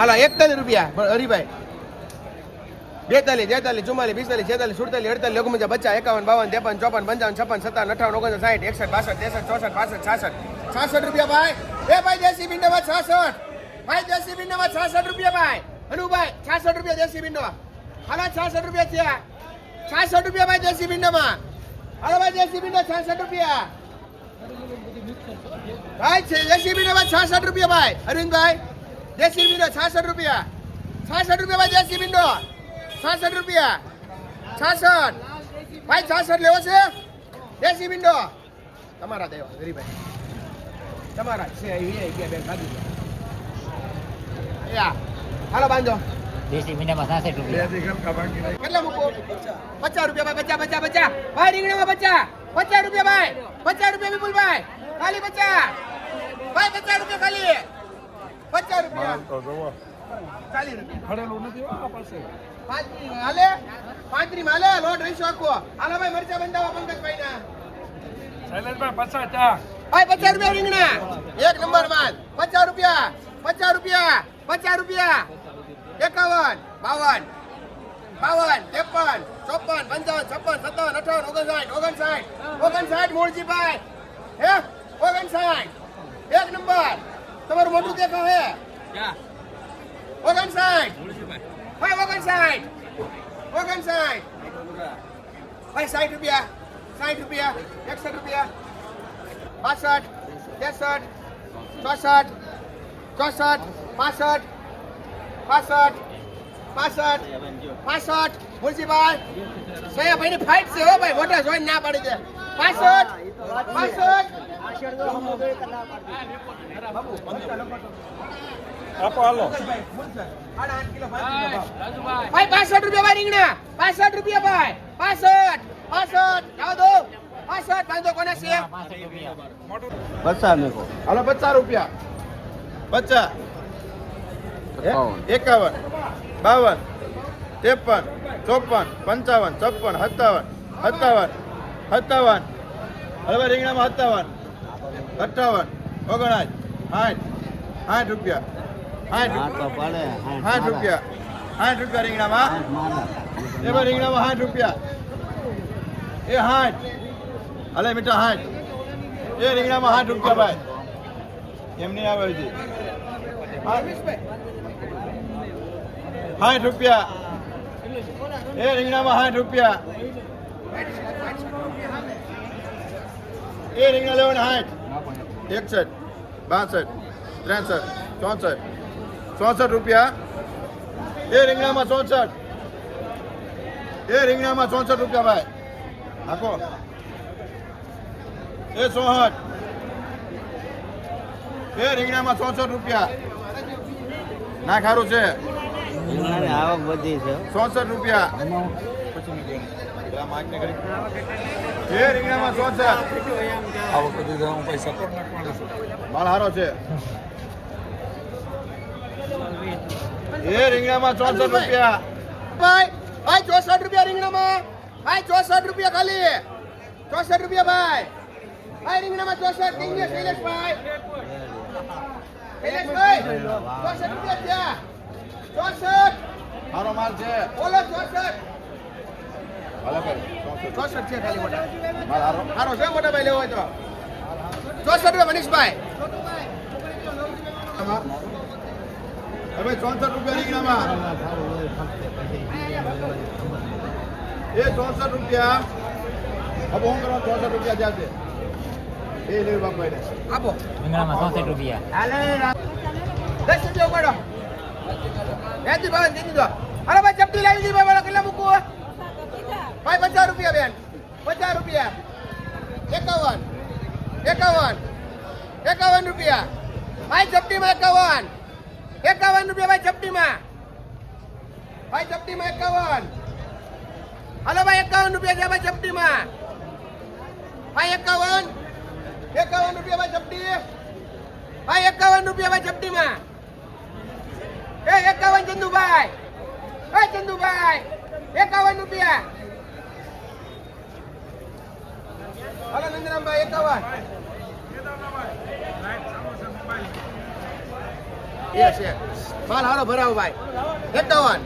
હાલો 41 રૂપિયા હરીભાઈ 42 43 44 45 46 47 48 49 50 51 52 53 54 55 56 57 58 59 60 61 62 63 64 65 66 66 રૂપિયા ભાઈ એ ભાઈ દેશી ભીંડામાં 66 ભાઈ દેશી ભીંડામાં 66 રૂપિયા ભાઈ અનુભાઈ 66 રૂપિયા દેશી ભીંડો હાલો 66 રૂપિયા થયા 66 રૂપિયા ભાઈ દેશી ભીંડામાં હાલો ભાઈ દેશી ભીંડો 66 રૂપિયા ભાઈ છે દેશી ભીંડામાં 66 રૂપિયા ભાઈ અરવિંદભાઈ દેશી ભીંડો 66 રૂપિયા 66 રૂપિયા ભાઈ દેશી ભીંડો 66 રૂપિયા 66 ભાઈ 66 લેવો છે દેશી ભીંડો તમારા દેવા ગરીભાઈ તમારા છે એ ગયા બેન ખાધી યા હાલો બાંધો દેશી ભીંડામાં 66 રૂપિયા કેટલા મૂકો 50 રૂપિયા ભાઈ 50 ભાઈ રીંગણામાં 50 રૂપિયા ભાઈ 50 રૂપિયા વિપુલભાઈ ખાલી 50 ભાઈ 50 રૂપિયા ખાલી 50 રૂપિયા 40 રૂપિયા ખડેલું નથી આ પાસે હાલે 35 હાલે લોટ રહીશો આખો હાલો ભાઈ મરચા બંધાવો પંકજભાઈ ના શૈલેષભાઈ 50 ચા ભાઈ 50 રૂપિયા રીંગણા એક નંબર માલ 50 રૂપિયા 50 રૂપિયા 50 રૂપિયા 51 52 53 54 55 56 57 58 59 મૂળજીભાઈ હે 59 એક નંબર તમારું મોટું દેખો હે 59 ભાઈ 59 ભાઈ 60 રૂપિયા 61 રૂપિયા 62 63 64 64 65 65 65 મુરજીભાઈ સયાભાઈ ની ફાઇટ છે હો ભાઈ મોટા જોઈને ના પાડી દે 65 આપો હાલો ભાઈ 65 રૂપિયા ભાઈ રીંગણા 65 રૂપિયા ભાઈ 65 જાવ દો 65 બાંધો કોને છે 65 રૂપિયા હાલો 50 રૂપિયા 50 51 52 53 54 55 56 57 હવે રીંગણામાં 57 58 59 60 રૂપિયા 60 રૂપિયા 60 રૂપિયા રીંગણામાં એમાં રીંગણામાં 60 રૂપિયા એ 60 હલે મીઠા 60 એ રીંગણામાં 60 રૂપિયા ભાઈ એમ નહીં આવે છે 60 રૂપિયા એ રીંગણામાં 60 રૂપિયા એ રીંગણા લેવાના 60 61 62 63 64 રૂપિયા એ રીંગણામાં 64 એ રીંગણામાં 64 રૂપિયા ભાઈ નાખો એ 64 એ રીંગણામાં 64 રૂપિયા ના ખારું છે આવક વધી છે 64 રૂપિયા એ રીંગણામાં 64 આવક બધી હું પૈસા તો નાખવાનું છું માલ હારો છે એ રીંગણામાં 64 રૂપિયા ભાઈ 64 રૂપિયા રીંગણામાં ભાઈ 64 રૂપિયા ખાલી 64 રૂપિયા ભાઈ રીંગણામાં 64 કિંગ્રેસ શૈલેષભાઈ 64 રૂપિયા થયા 64 હારો માલ છે બોલો 64 હાલો ભાઈ 64 છે ખાલી મોટા માલ હારો છે મોટા ભાઈ લેવો હોય તો 64 રૂપિયા મનીષભાઈ હવે 64 રૂપિયા રીંગણામાં એ 64 રૂપિયા હવે હું કરો 64 રૂપિયા જ્યાં છે એ લેવું બાપાને આપો રીંગણામાં 64 રૂપિયા હાલે 10 રૂપિયા ઉપાડો એથી ભાઈ દીધી દો અરે ભાઈ ચપટી લાવી દી ભાઈ કેટલા મૂકવું ભાઈ 50 રૂપિયા બેન 50 રૂપિયા 51 રૂપિયા ભાઈ ચપટીમાં 51 રૂપિયા ભાઈ ચપટીમાં 51 હાલો ભાઈ 51 રૂપિયા છે ભાઈ ચપટીમાં ભાઈ 51 રૂપિયા ભાઈ ચપટી ભાઈ 51 રૂપિયા ભાઈ ચપટીમાં એ 51 ચંદુભાઈ 51 રૂપિયા હાલો નંદરામભાઈ 51 યસ યસ માલ હારો ભરાવો ભાઈ 51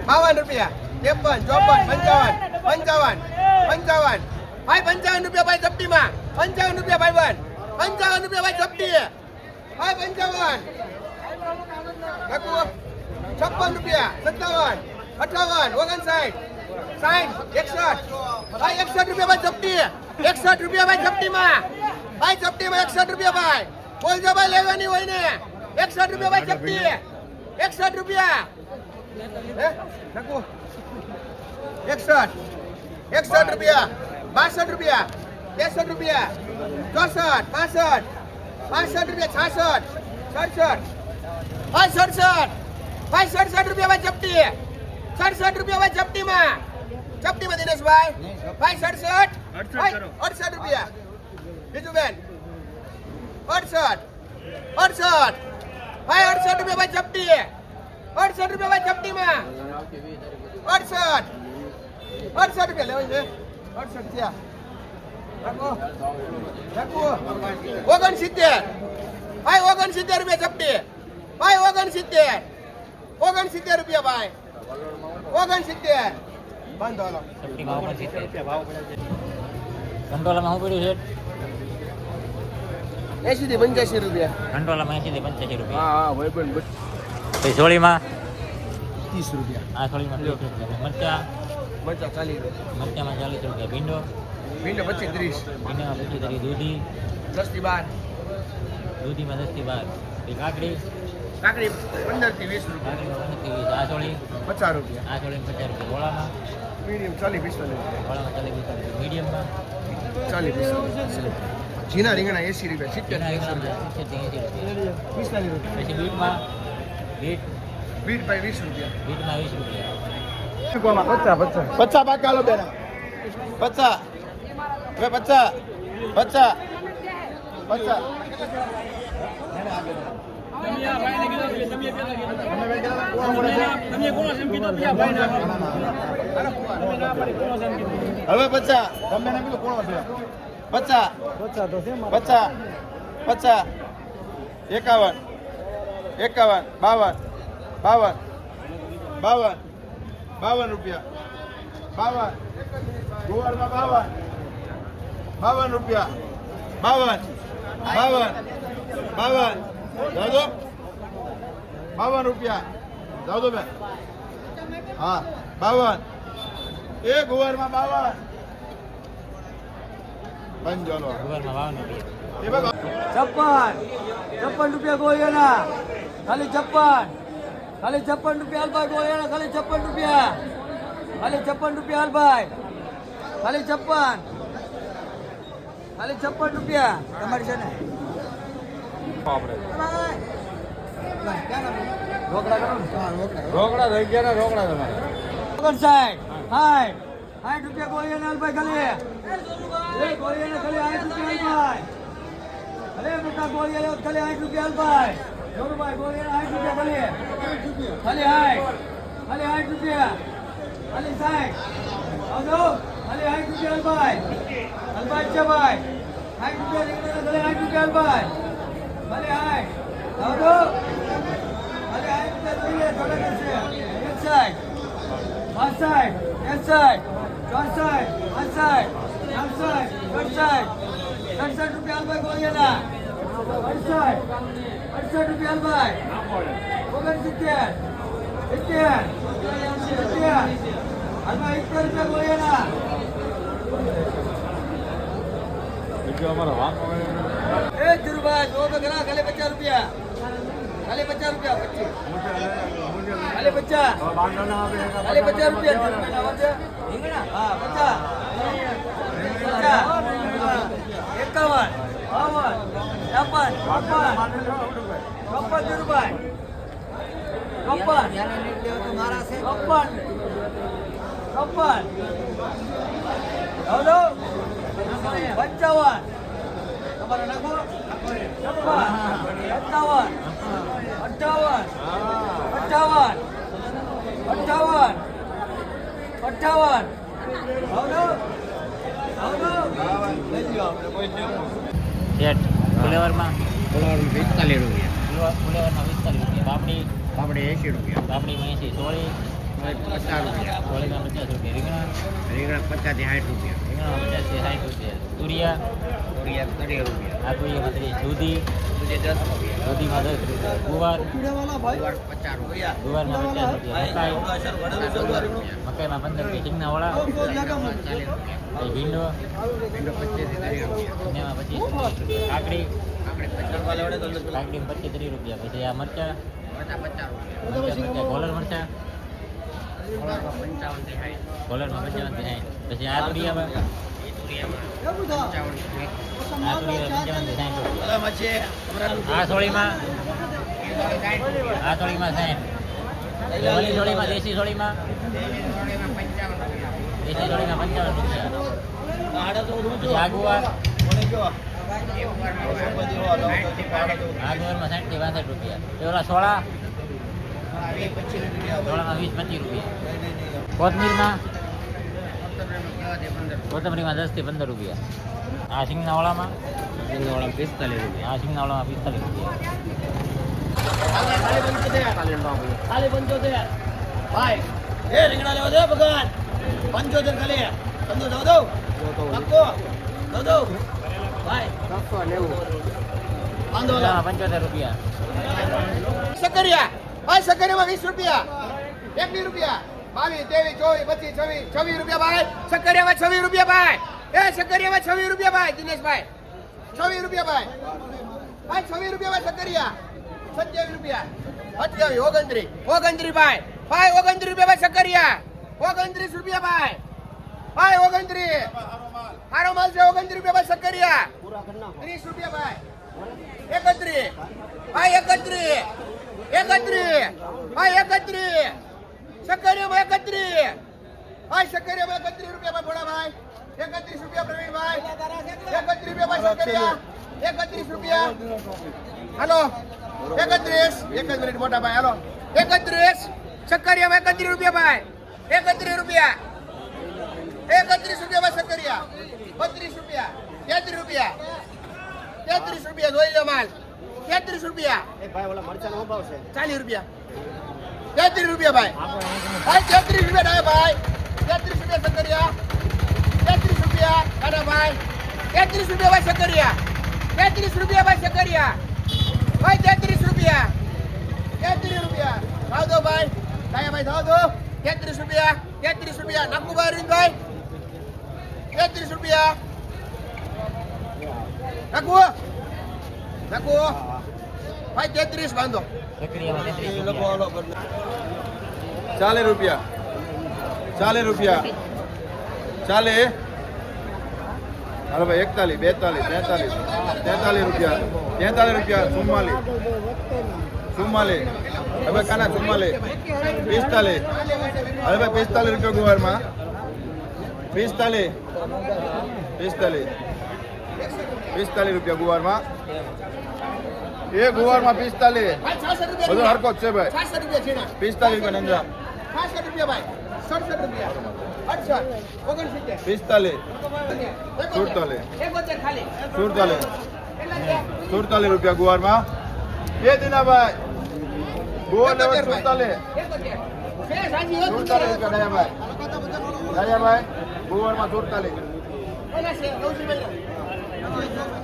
52 રૂપિયા 53 54 55 55 ભાઈ 55 રૂપિયા ભાઈ ચપટીમાં 55 રૂપિયા ભાઈ બન 55 રૂપિયા ભાઈ ચપટી ભાઈ 55 નાખો 56 રૂપિયા 57 58 59 60 61 ભાઈ 61 રૂપિયા ભાઈ ચપટી 61 રૂપિયા ભાઈ ચપટીમાં ભાઈ ચપટીમાં 61 રૂપિયા ભાઈ બોલજો ભાઈ લેવાની હોય ને 61 રૂપિયા ભાઈ ચપટી 61 રૂપિયા હે નાખો 61 રૂપિયા 62 રૂપિયા 63 રૂપિયા 64 65 રૂપિયા 66 67 રૂપિયા ભાઈ ચપટી 67 રૂપિયા ભાઈ ચપટીમાં દિનેશભાઈ ભાઈ 67 ભાઈ 68 રૂપિયા બીજું બેન 68 ભાઈ 68 રૂપિયા ભાઈ ચપટી 68 રૂપિયા ભાઈ ચપટીમાં 68 રૂપિયા લેવાય છે 68 થયા રાખો 69 ભાઈ 69 રૂપિયા ચપટી ભાઈ 69 રૂપિયા ભાઈ 69 બંધ હાલો ચપટીમાં 69. કંટોલામાં શું પડ્યું છે? 80 થી 85 રૂપિયા કંટોલામાં 80 થી 85 રૂપિયા. હા ભાઈ બંધ પછી સોળીમાં 30 રૂપિયા આ સોળીમાં 30 રૂપિયા. મરચા મરચા 40 રૂપિયા મરચામાં 40 રૂપિયા. ભીંડો ભીંડો 25 ભીંડામાં 25 દૂધી 10 થી 12 દૂધીમાં 10 થી 12. પછી કાકડી કાકડી 15 થી 20 રૂપિયા કાકડીમાં 15 થી 20. આ સોળી 50 રૂપિયા આ સોળીમાં 50 રૂપિયા. ઓળામાં મીડિયમ 40 45 રૂપિયા ઓળામાં 40 રૂપિયા. મીડિયમમાં 40 45 ઝીણા રીંગણા 80 રૂપિયા 70 રીંગણા 70 થી 80 રૂપિયા. 45 રૂપિયા પછી બીટમાં બીટ ભાઈ 20 રૂપિયા બીટમાં 20 રૂપિયા. 50 બાકી હાલો બેન 50 હવે 50 હવે 50 તમે એને કીધું કોણ છે 50 51 52 રૂપિયા 52 ગોવાળમાં 52 રૂપિયા 52 જાઓ તો 52 રૂપિયા જાઓ તો બેન હા 52 એ ગોવાળમાં 52 બંધ ચાલો ગુવારમાં 52 રૂપિયા. એ બાબા 56 રૂપિયા ગોળીના ખાલી 56 રૂપિયા હાલભાઈ ગોળીના ખાલી 56 રૂપિયા હાલભાઈ ખાલી 56 રૂપિયા તમારી છે ને રોકડા કરો ને રોકડા થઈ ગયા ને રોકડા તમારે 60 રૂપિયા ગોળીના હાલભાઈ ખાલી ગોળીના ખાલી 60 રૂપિયા હાલભાઈ અરે મોટા ગોળીયા ખાલી 60 રૂપિયા હાલભાઈ જોરુભાઈ ગોળીના 60 રૂપિયા ખાલી 60 રૂપિયા ખાલી 60 આવજો ખાલી 60 રૂપિયા હાલભાઈ છે ભાઈ 60 રૂપિયા ખાલી 60 રૂપિયા હાલભાઈ ખાલી 60 આવજો ખાલી 60 અમારા વાંક એ ધીરુભાઈ જો તો ઘણા ખાલી 50 રૂપિયા ખાલી 50 રૂપિયા ખાલી 50 રૂપિયા રીંગણા હા 50 શેઠ ફુલેવરમાં ફુલેવરમાં 45 રૂપિયા. બાપડી આપણે 80 રૂપિયા. બાપડીમાં 80. સોળી 50 રૂપિયા. સોળીમાં 50 રૂપિયા. રીંગણા રીંગણા 50 થી 60 રૂપિયા. રીંગણા 50 થી 60 રૂપિયા. તુરિયા તુરિયા 30 રૂપિયા. આ તુરિયામાં 30. દૂધી દૂધી 10 રૂપિયા. દૂધીમાં 10 રૂપિયા. ગુવાર ગુવાર 50 રૂપિયા. ગુવારમાં 50 રૂપિયા. મકાઈમાં 15 રૂપિયા. સિંગનાવાળા 40 રૂપિયા. ભીંડો ભીંડો 25 થી 30 રૂપિયા. ભીંડામાં 25 રૂપિયા. કાકડી આપણે 50 કાકડીમાં 25 રૂપિયા. પછી આ મરચા 50 રૂપિયા. મરચા કોલર મરચા કોલરમાં 55 થી 60. કોલરમાં 55 થી 60. પછી આ તુરિયામાં એ તુરિયામાં 55 થી 60. આ તુરિયામાં 55 થી 60 રૂપિયા. પછી આ સોળીમાં 60. ઓલી સોળીમાં દેશી સોળીમાં દેશી સોળીમાં 55 રૂપિયા. પછી આ ગુવાર આ ગુવારમાં 60 થી 62 રૂપિયા. એ ઓલા સોળા સોળામાં 20-25 રૂપિયા. કોથમીરમાં 10 થી 15 રૂપિયા. આ સિંગનાવાળામાં 45 રૂપિયા. આ સિંગનાવાળામાં 45 રૂપિયા. ખાલી 75 ભાઈ એ રીંગણા લેવા દે ભગવાન 75 ખાલી તમને દો દો પાક્કો દો ભાઈ 790 75 રૂપિયા. સકરિયા ભાઈ સકરિયામાં 20 રૂપિયા. 21 રૂપિયા. 22, 23, 24, 25, 26 રૂપિયા ભાઈ. સકરિયામાં 26 રૂપિયા ભાઈ. એ સકરિયામાં 26 રૂપિયા ભાઈ. દિનેશભાઈ 26 રૂપિયા ભાઈ. ભાઈ 26 રૂપિયા ભાઈ સકરિયા. 27 રૂપિયા. 28, 29 ભાઈ. ભાઈ 29 રૂપિયા ભાઈ સકરિયા. 29 રૂપિયા ભાઈ. ભાઈ 29. સારો માલ છે. 29 રૂપિયા ભાઈ સકરિયા. 30 રૂપિયા ભાઈ. 31 ભાઈ. 31 ભાઈ. 31 સકરિયામાં 31 ભાઈ. સકરિયામાં 31 રૂપિયા ભાઈ. ભોળા ભાઈ 31 રૂપિયા. પ્રવીણભાઈ 31 રૂપિયા ભાઈ સકરિયા. 31 રૂપિયા. હાલો 31. એક જ મિનિટ મોટા ભાઈ. હાલો 31 સકરિયામાં 31 રૂપિયા ભાઈ. 31 રૂપિયા. 31 રૂપિયા ભાઈ સકરિયા. 32 રૂપિયા. 33 રૂપિયા. 33 રૂપિયા. જોઈ લો માલ. 33 રૂપિયા. ભાઈ ઓલા મરચાનો ભાવ છે 40 રૂપિયા. 33 રૂપિયા ભાઈ. ભાઈ 33 રૂપિયા ડાયા ભાઈ. 33 રૂપિયા સકરિયા. 33 રૂપિયા ડાયા ભાઈ. 33 રૂપિયા ભાઈ સકરિયા. 33 રૂપિયા ભાઈ સકરિયા. ભાઈ 33 રૂપિયા. 33 રૂપિયા. ભાવ દો ભાઈ. ડાયા ભાઈ ભાવ દો. 33 રૂપિયા. 33 રૂપિયા. નાકુભાઈ રીંગભાઈ 33 રૂપિયા. નાકુ નાકુ ભાઈ 33 બાંધો. સકરિયામાં 33 રૂપિયા. 40 રૂપિયા 40 રૂપિયા 40. હાલો ભાઈ 41, 42, 43 રૂપિયા 44. હવે કાના 44, 45. હવે ભાઈ 45 રૂપિયા ગુવારમાં 45 રૂપિયા ગુવારમાં. એ ગુવારમાં 45. ભાઈ 66 રૂપિયા. બધો હરકો જ છે ભાઈ. 66 રૂપિયા છીણા. 45 રૂપિયા નંદરા. 65 રૂપિયા ભાઈ. 67 રૂપિયા. 68, 45, 69, 47, ખાલી 47, કેટલા છે? 47 રૂપિયા ગુવારમાં. એ દીનાભાઈ ગુવાર લેવા 47. 71. છે સાજી હોત 47 રૂપિયા ડાયાભાઈ ગુવારમાં 47. ઓલા છે રવજીભાઈ.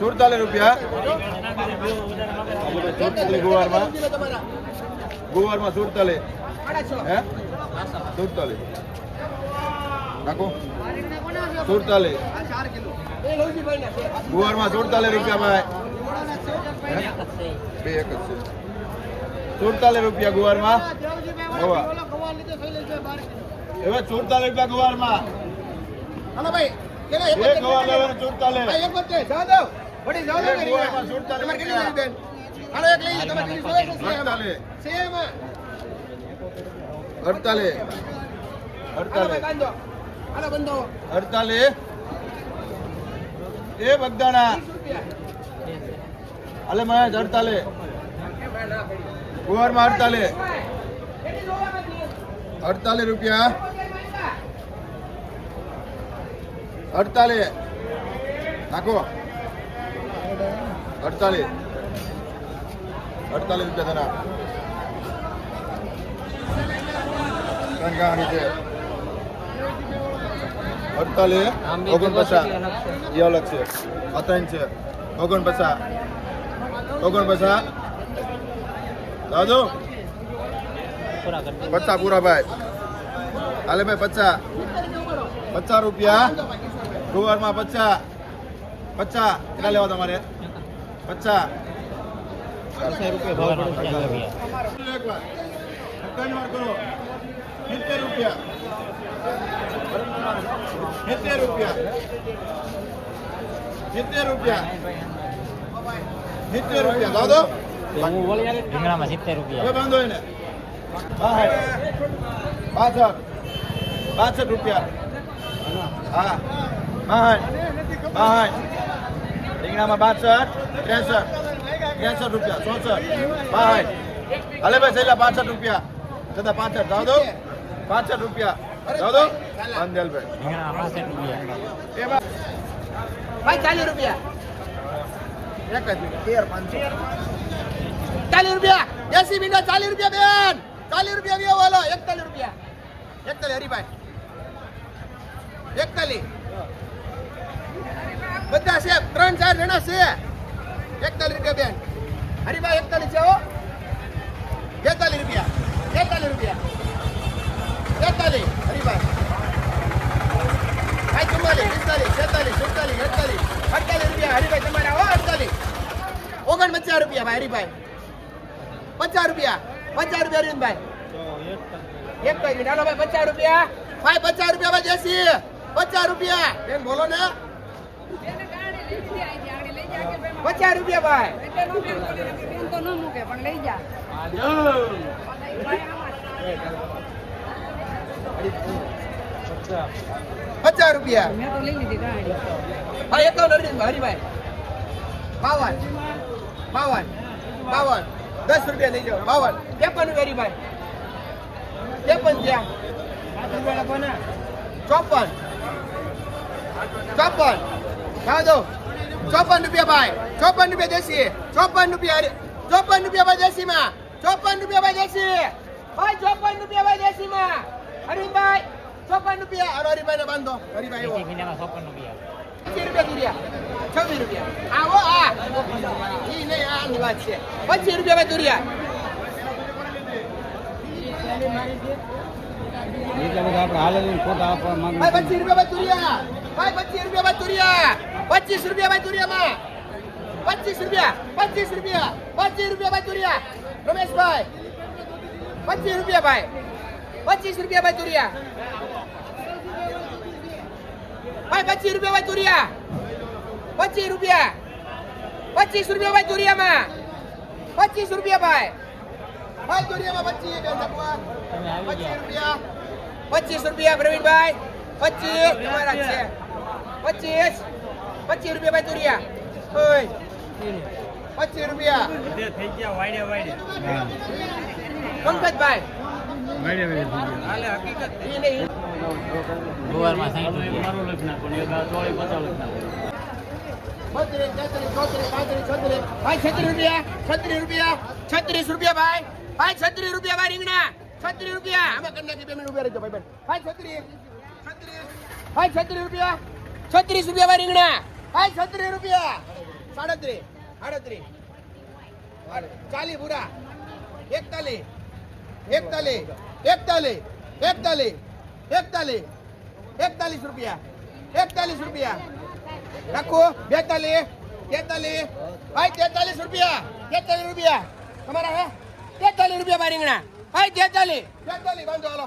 47 રૂપિયા. 47 ગુવારમાં. તમારા ગુવારમાં 47. 6.5. હે 47 નાખો 47 આ 4 કિલો. એ રવજીભાઈ ના છે. ગુવારમાં 47 રૂપિયા ભાઈ. બે એક જ છે 47 રૂપિયા ગુવારમાં. હવા હવે 47 રૂપિયા ગુવારમાં. હાલો ભાઈ કેટલા એક ગવાર લેવાનું 47. ભાઈ 71 જાવ દો. વડી જાવ દો. એક ગુવારમાં 47 તમારે કેટલી રૂપિયા. લેવી બેન? હાલો એક લઈ લો. તમારે કેટલી જોઈએ છે? 48. સેમ. 48 હાલો ભાઈ 48 બાંધો. હાલો બંધો. 48. એ બગદાણા 30 રૂપિયા. અલે મહેશ 48 ગુવારમાં 48. 48 રૂપિયા 48 નાખો 48 48 રૂપિયા ધરા. ત્રણ ગાંઠ છે 48 49 એ અલગ છે. આ ત્રણ છે 49 દાદુ પૂરા કરી દે. 50 પૂરા ભાઈ. હાલે ભાઈ 50 રૂપિયા. ગુવારમાં 50 કેટલા લેવા તમારે? 50 ગુવારમાં 50 રૂપિયા. એક વાર 70 રૂપિયા 70 રૂપિયા 70 રૂપિયા 70 રૂપિયા દાદો રીંગણામાં 70 હવે રૂપિયા. બાંધો એને 62 રૂપિયા. હા 62 રીંગણામાં 62 63 રૂપિયા 64 62 હાલે ભાઈ છેલ્લા 65 રૂપિયા દાદા 65 જાવ દો 65 રૂપિયા જાવ દો બાંધેલ ભાઈ રીંગણામાં 65 રૂપિયા. ભાઈ 40 રૂપિયા એક જ 13 40 રૂપિયા દેશી મીંડો 40 રૂપિયા બેન 40 રૂપિયા વ્યવ વાલો 41 રૂપિયા 41 હરીભાઈ 41 બધા છે 3-4 જણા છે 41 રૂપિયા બેન હરીભાઈ 41 છે હો 42 રૂપિયા 42 રૂપિયા 43 હરીભાઈ ભાઈ 44 45 46 47 48 રૂપિયા હરીભાઈ તમારા હો 48 49 રૂપિયા ભાઈ હરીભાઈ 50 રૂપિયા અરવિંદભાઈ એક કઈ હાલો ભાઈ 50 રૂપિયા ભાઈ 50 રૂપિયા ભાઈ દેશી 50 રૂપિયા બેન બોલો ને 50 રૂપિયા ભાઈ 50 રૂપિયા ભાઈ 51 અરવિંદભાઈ હરીભાઈ 52 10 રૂપિયા લઈ જાઓ 52 53 હરીભાઈ 53 ત્યાં 54 જાઓ દો 54 રૂપિયા ભાઈ 54 રૂપિયા દેશી 54 રૂપિયા 54 રૂપિયા ભાઈ દેશીમાં 54 રૂપિયા ભાઈ દેશી ભાઈ 54 રૂપિયા ભાઈ દેશીમાં હરીભાઈ 54 રૂપિયા હાલો હરીભાઈ ને બાંધો હરીભાઈ દેશી મીંડામાં 56 રૂપિયા. 20 રૂપિયા દુરિયા 26 રૂપિયા આવો આ ઈ નહીં આની વાત છે 25 રૂપિયા ભાઈ દુરિયા ભાઈ 25 રૂપિયા ભાઈ દુરિયા ભાઈ 25 રૂપિયા ભાઈ દુરિયા 25 રૂપિયા ભાઈ દુરિયામાં 25 રૂપિયા ભાઈ દુરિયા રમેશભાઈ 25 રૂપિયા ભાઈ 25 રૂપિયા ભાઈ દુરિયા ભાઈ 25 રૂપિયા ભાઈ દુરિયા 25 રૂપિયા 25 રૂપિયા ભાઈ દુરિયામાં 25 રૂપિયા ભાઈ દુરિયામાં 25 રૂપિયા પ્રવીણભાઈ 25 તમારા છે 25 રૂપિયા ભાઈ દુરિયા ઓય 25 રૂપિયા પંકજભાઈ ઈ નહીં ગુવારમાં 60 રૂપિયા. 36 રૂપિયા 36 રૂપિયા ભાઈ 36 રૂપિયા ભાઈ રીંગણા 36 રૂપિયા આમાં કરી નાખી 2 મિનિટ ઉભા રહેજો ભાઈ ભાઈ 36 રૂપિયા 36 રૂપિયા ભાઈ રીંગણા ભાઈ 36 રૂપિયા 37 40 પૂરા 41 રૂપિયા 41 રૂપિયા રાખો 42 ભાઈ 43 રૂપિયા તમારા હે 43 રૂપિયા ભાઈ રીંગણા ભાઈ 43 બાંધો હાલો